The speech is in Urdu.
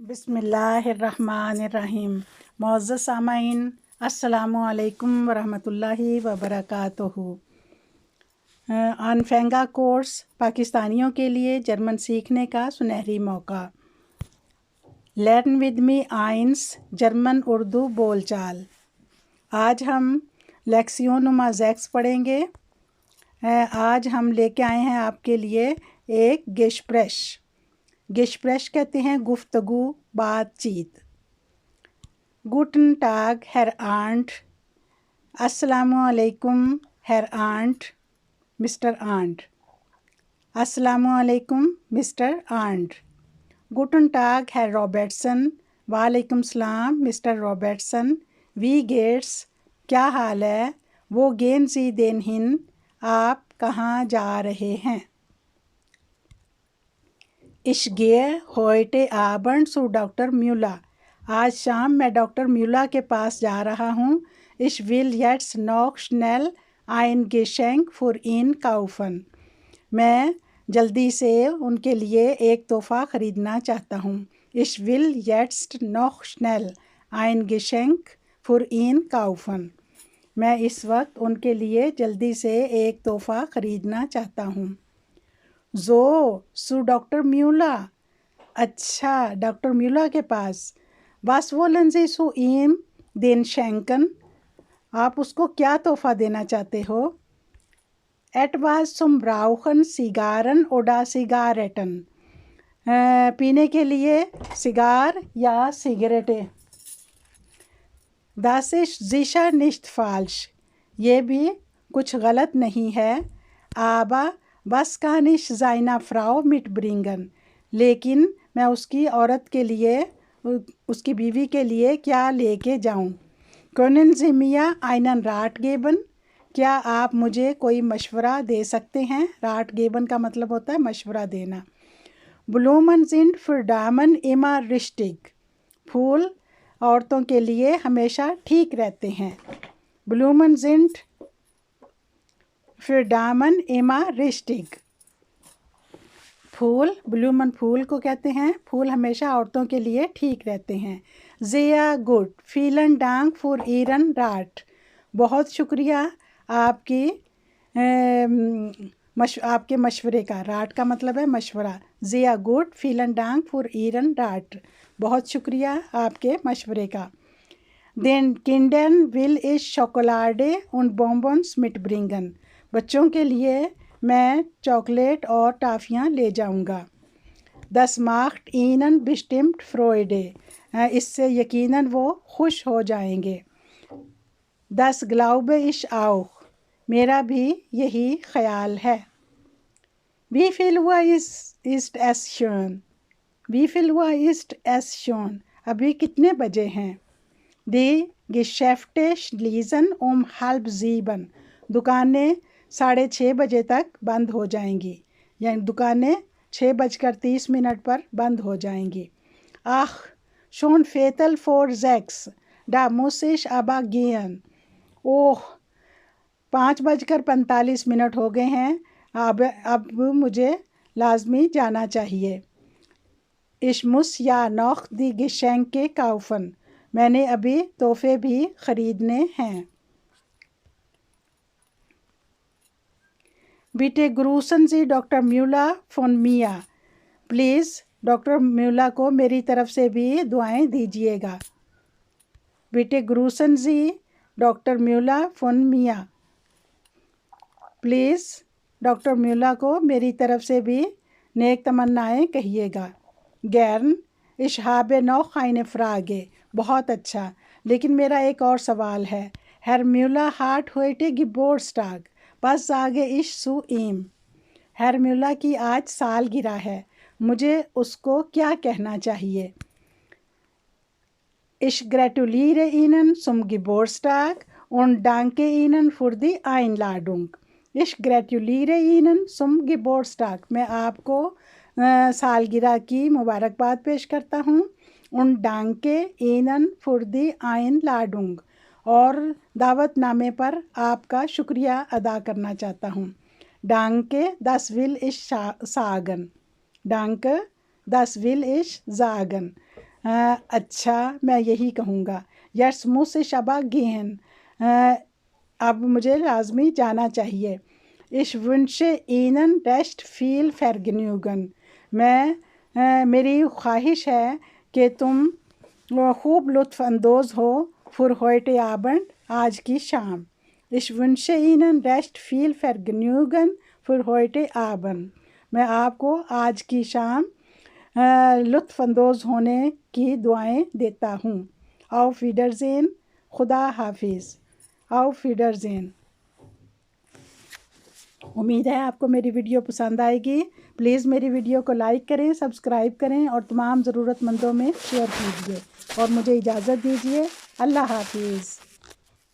بسم اللہ الرحمن الرحیم۔ معزز سامعین، السلام علیکم ورحمۃ اللہ وبرکاتہ۔ آنفینگا کورس پاکستانیوں کے لیے جرمن سیکھنے کا سنہری موقع۔ Learn with me ions German Urdu بول چال۔ آج ہم لیکسیون نما زیکس پڑھیں گے۔ آج ہم لے کے آئے ہیں آپ کے لیے ایک گیشپریش۔ گیشپریش کہتے ہیں گفتگو، بات چیت۔ گوٹن ٹاگ ہر آنٹ، السلام علیکم ہر آنٹ، مسٹر آنٹ۔ السلام علیکم مسٹر آنٹ۔ گوٹن ٹاگ ہر رابرٹسن، وعلیکم السلام مسٹر رابرٹسن۔ وی گیٹس، کیا حال ہے؟ وہ گین سی دین ہن، آپ کہاں جا رہے ہیں؟ Ich gehe heute Abend zu doctor میولا، آج شام میں ڈاکٹر میولا کے پاس جا رہا ہوں۔ Ich will jetzt noch schnell ein Geschenk für ihn kaufen، میں جلدی سے ان کے لیے ایک تحفہ خریدنا چاہتا ہوں۔ Ich will jetzt noch schnell ein Geschenk für ihn kaufen، میں اس وقت ان کے لیے جلدی سے ایک تحفہ خریدنا چاہتا ہوں۔ زو سو ڈاکٹر میولا، اچھا ڈاکٹر میولا کے پاس۔ was wollen Sie zu ihm den schenken، آپ اس کو کیا تحفہ دینا چاہتے ہو؟ etwas zum Rauchen Zigarren oder Zigaretten، پینے کے لیے سگار یا سگریٹیں۔ das ist sicher nicht falsch، یہ بھی کچھ غلط نہیں ہے۔ aber was kann ich seiner Frau mitbringen، لیکن میں اس کی عورت کے لیے، اس کی بیوی کے لیے کیا لے کے جاؤں؟ können Sie mir einen Rat geben، کیا آپ مجھے کوئی مشورہ دے سکتے ہیں؟ رات گیبن کا مطلب ہوتا ہے مشورہ دینا۔ Blumen sind für Damen immer richtig، پھول عورتوں کے لیے ہمیشہ ٹھیک رہتے ہیں۔ Blumen sind für Damen immer richtig، پھول، بلومن پھول کو کہتے ہیں، پھول ہمیشہ عورتوں کے لیے ٹھیک رہتے ہیں۔ sehr gut vielen Dank für Ihren Rat، بہت شکریہ آپ کی آپ کے مشورے کا۔ رات کا مطلب ہے مشورہ۔ sehr gut vielen Dank für Ihren Rat، بہت شکریہ آپ کے مشورے کا۔ den Kindern will ich Schokolade und Bonbons mitbringen، بچوں کے لیے میں چاکلیٹ اور ٹافیاں لے جاؤں گا۔ das macht ihnen bestimmt Freude، اس سے یقیناً وہ خوش ہو جائیں گے۔ das glaube ich auch، میرا بھی یہی خیال ہے۔ wie viel Uhr ist es schon، wie viel Uhr ist es schon، ابھی کتنے بجے ہیں؟ die Geschäfte schließen um 6:30، دکانیں 6:30 بجے تک بند ہو جائیں گی، یعنی دکانیں 6:30 پر بند ہو جائیں گی۔ ach schon Viertel vor 6، da muss ich aber gehen، اوہ 5:45 ہو گئے ہیں، اب مجھے لازمی جانا چاہیے۔ ich muss ja noch die Geschenke kaufen، میں نے ابھی تحفے بھی خریدنے ہیں۔ bitte grüßen Sie ڈاکٹر میولا von mir، پلیز ڈاکٹر میولا کو میری طرف سے بھی دعائیں دیجیے گا۔ bitte grüßen Sie ڈاکٹر میولا von mir، پلیز ڈاکٹر میولا کو میری طرف سے بھی نیک تمنائیں کہیے گا۔ gern ich habe noch eine Frage، بہت اچھا، لیکن میرا ایک اور سوال ہے۔ Herr Müller hat heute Geburtstag، was sage ich zu ihm، Herr Müller کی آج سالگرہ ہے، مجھے اس کو کیا کہنا چاہیے؟ ich gratuliere Ihnen zum Geburtstag und danke Ihnen für die Einladung، ich gratuliere Ihnen zum Geburtstag، میں آپ کو سالگرہ کی مبارکباد پیش کرتا ہوں۔ und danke Ihnen für die Einladung، اور دعوت نامے پر آپ کا شکریہ ادا کرنا چاہتا ہوں۔ danke das will ich sagen، danke das will ich sagen، اچھا میں یہی کہوں گا. یٹس muss ich aber gehen. اب مجھے لازمی جانا چاہیے. Ich wünsche Ihnen recht viel Vergnügen. میری خواہش ہے کہ تم خوب لطف اندوز ہو für heute Abend آج کی شام. Ich wünsche Ihnen recht viel Vergnügen für heute Abend. میں آپ کو آج کی شام لطف اندوز ہونے کی دعائیں دیتا ہوں. Auf Wiedersehen. خدا حافظ. Auf Wiedersehen. امید ہے آپ کو میری ویڈیو پسند آئے گی. پلیز میری ویڈیو کو لائک کریں، سبسکرائب کریں اور تمام ضرورت مندوں میں شیئر کیجیے. اور مجھے اجازت دیجیے. اللہ حافظ.